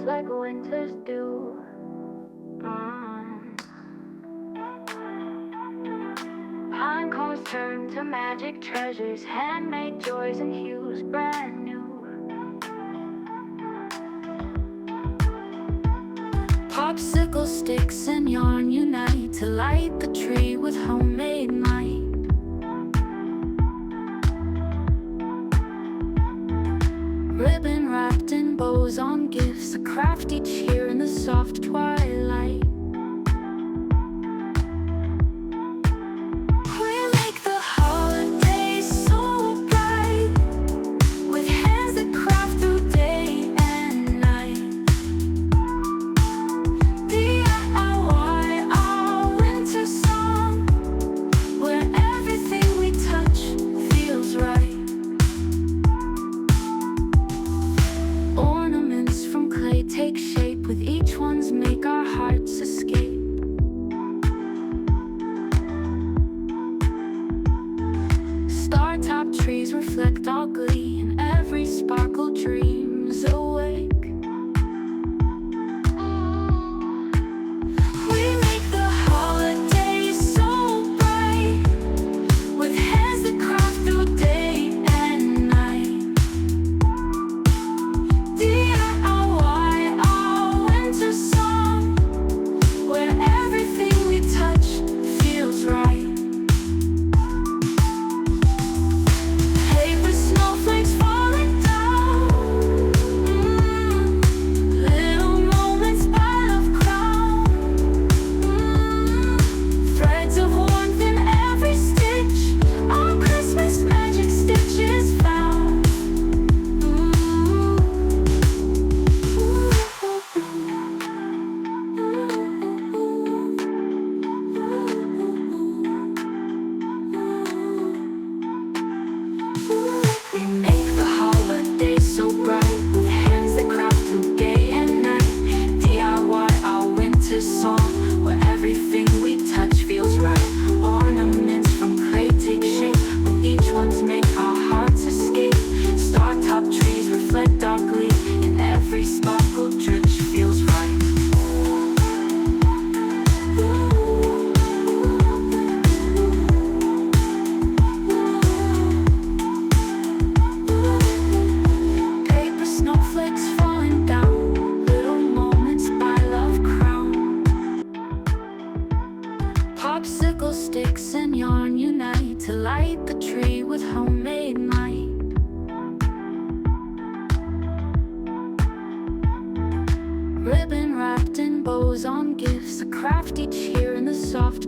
feels like winter's dew. Pine cones turn to magic treasures, handmade joys and hues brand new. Popsicle sticks and yarn unite to light the tree with homemade might. Ribbon wrapped in bows on gifts, a crafty cheer in the soft twilight. We make the holidays so bright, with hands that craft through day and night. DIY, our winter song, where everything we touch feels right. Ornaments from clay take shape, with each one's make our hearts escape. Star-topped trees reflect our glee, and every sparkle dreams awake. We make the holidays so bright, with hands that craft through day and night. DIY, our winter song, where everything we touch feels right. Paper snowflakes falling down, little moments by love crown, threads of warmth in every stitch, our Christmas magic stitches found. We make the holidays so bright, with hands that craft through day and night. DIY, our winter song, where everything we touch feels right. Ornaments from clay take shape, with each one's make our hearts escape. Star-topped trees reflect our glee, and every sparkle drip feels right. Paper snowflakes falling down, little moments by love crown. Popsicle sticks and yarn unite to light the tree with homemade might. Ribbon wrapped in bows on gifts, a crafty cheer in the soft